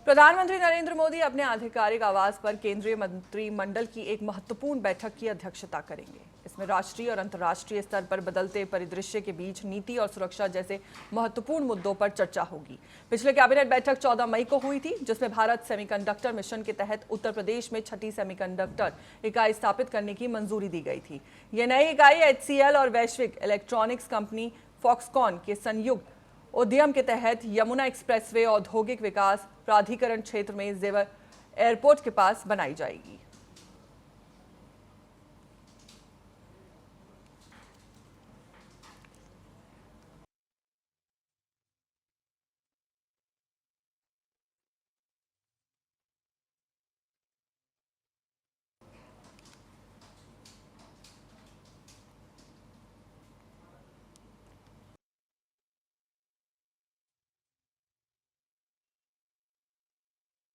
प्रधानमंत्री नरेंद्र मोदी अपने आधिकारिक आवास पर केंद्रीय मंत्रिमंडल की एक महत्वपूर्ण बैठक की अध्यक्षता करेंगे। इसमें राष्ट्रीय और अंतर्राष्ट्रीय स्तर पर बदलते परिदृश्य के बीच नीति और सुरक्षा जैसे महत्वपूर्ण मुद्दों पर चर्चा होगी। पिछले कैबिनेट बैठक 14 मई को हुई थी, जिसमें भारत सेमीकंडक्टर मिशन के तहत उत्तर प्रदेश में छठी सेमीकंडक्टर इकाई स्थापित करने की मंजूरी दी गई थी। यह नई इकाई HCL और वैश्विक इलेक्ट्रॉनिक्स कंपनी फॉक्सकॉन के संयुक्त उद्यम के तहत यमुना एक्सप्रेसवे औद्योगिक विकास प्राधिकरण क्षेत्र में जेवर एयरपोर्ट के पास बनाई जाएगी।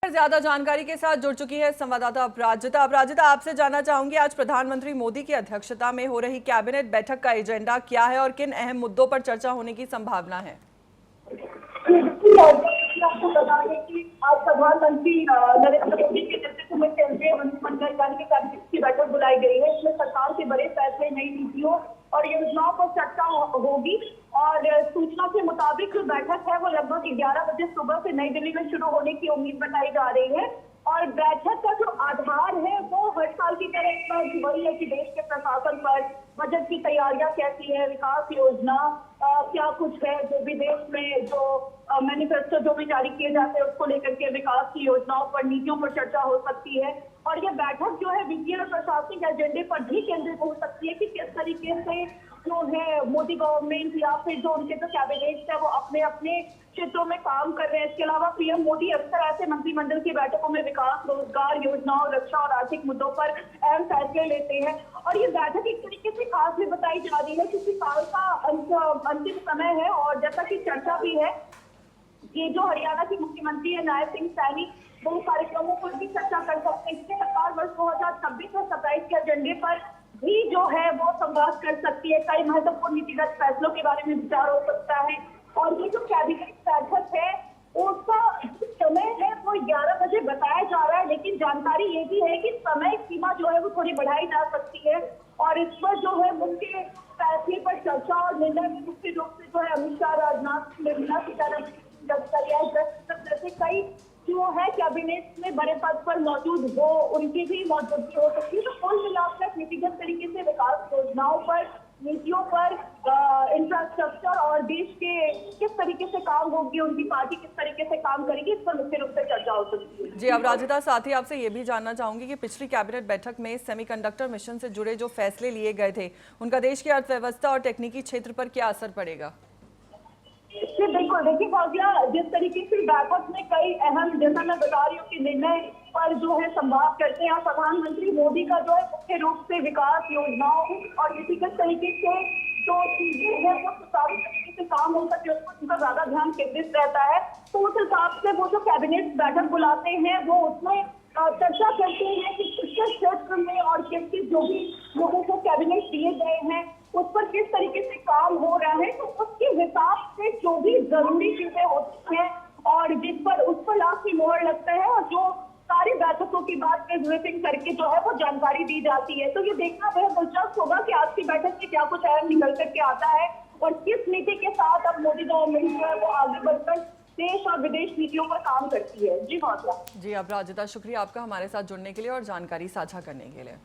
ज्यादा जानकारी के साथ जुड़ चुकी है संवाददाता अपराजिता। अपराजिता, आपसे जानना चाहूंगी, आज प्रधानमंत्री मोदी की अध्यक्षता में हो रही कैबिनेट बैठक का एजेंडा क्या है और किन अहम मुद्दों पर चर्चा होने की संभावना है? आपको बता दें कि आज प्रधानमंत्री नरेंद्र मोदी के नेतृत्व में केंद्रीय मंत्रिमंडल की कैबिनेट की बैठक बुलाई गई है। इसमें सरकार के बड़े फैसले, नई नीतियों और योजनाओं पर चर्चा होगी और सूचना के मुताबिक जो बैठक है वो लगभग 11 बजे सुबह से नई दिल्ली में शुरू होने की उम्मीद बताई जा रही है। और बैठक का जो आधार है वो हर साल की तरह वही है कि देश के प्रशासन पर बजट की तैयारियां कैसी है, विकास योजना क्या कुछ है, जो भी देश में जो मैनिफेस्टो जो भी जारी किए जाते हैं उसको लेकर के विकास की योजनाओं पर, नीतियों पर चर्चा हो सकती है। और ये बैठक जो है वित्तीय और प्रशासनिक एजेंडे पर भी केंद्रित हो सकती है कि किस तरीके से जो है मोदी गवर्नमेंट या फिर जो उनके जो कैबिनेट है वो अपने अपने क्षेत्रों में काम कर रहे हैं। इसके अलावा पीएम मोदी अक्सर ऐसे मंत्रिमंडल की बैठकों में विकास, रोजगार, योजनाओं, रक्षा और आर्थिक मुद्दों पर अहम फैसले लेते हैं। और ये बैठक एक तरीके से खास भी बताई जा रही है क्योंकि साल का अंतिम समय है और जैसा कि चर्चा भी है ये जो हरियाणा की मुख्यमंत्री है नायब सिंह सैनी, वो कार्यक्रमों पर भी चर्चा कर सकते हैं। इसके सरकार वर्ष 2026 और 27 के एजेंडे पर भी जो है वो संवाद कर सकती है। कई महत्वपूर्ण नीतिगत फैसलों के बारे में विचार हो सकता है। और ये जो कैबिनेट बैठक है उसका समय है वो 11 बजे बताया जा रहा है, लेकिन जानकारी ये भी है कि समय सीमा जो है वो थोड़ी बढ़ाई जा सकती है। और इस पर जो है मुख्य फैसले पर चर्चा और निर्णय में मुख्य रूप से जो है अमित शाह, राजनाथ, निर्मला सीतारमण जैसे कई जो है कैबिनेट में बड़े पद पर मौजूद वो उनकी भी मौजूदगी हो सकती है। तो कुल मिलाकर नीतिगत तरीके से विकास योजनाओं पर, नीतियों पर, इंफ्रास्ट्रक्चर और देश के किस तरीके से काम होगी, उनकी पार्टी किस तरीके से काम करेगी, इस पर मुख्य रूप से चर्चा हो सकती है। जी अपराजिता, साथ ही आपसे ये भी जानना चाहूंगी कि पिछली कैबिनेट बैठक में सेमीकंडक्टर मिशन से जुड़े जो फैसले लिए गए थे उनका देश की अर्थव्यवस्था और तकनीकी क्षेत्र पर क्या असर पड़ेगा? बिल्कुल, देखिए फौजिया, जिस तरीके से बैठक में कई अहम, जैसा मैं बता रही हूँ कि निर्णय पर जो है संवाद करते हैं। प्रधानमंत्री मोदी का जो है मुख्य रूप से विकास योजनाओं और नीतिगत तरीके से जो चीजें हैं वो सुचारू तरीके से काम हो सके उस पर उनका ज्यादा ध्यान केंद्रित रहता है। तो उस हिसाब से वो जो कैबिनेट बैठक बुलाते हैं वो उसमें चर्चा करते हैं कि किस क्षेत्र में और किस जो भी लोगों को कैबिनेट दिए गए हैं उस पर किस तरीके से काम हो रहा है। तो उसके हिसाब से जो भी जरूरी चीजें होती हैं और उस पर लास्ट की मोहर लगता है और जो सारी बैठकों की बात पे ब्रीफिंग करके जो है वो जानकारी दी जाती है। तो ये देखना बेहद दिलचस्प होगा कि आज की बैठक में क्या कुछ अहम निकल करके आता है और किस नीति के साथ अब मोदी गवर्नमेंट जो है वो आगे बढ़कर देश और विदेश नीतियों पर काम करती है। जी हाँ जी अपराजिता, शुक्रिया आपका हमारे साथ जुड़ने के लिए और जानकारी साझा करने के लिए।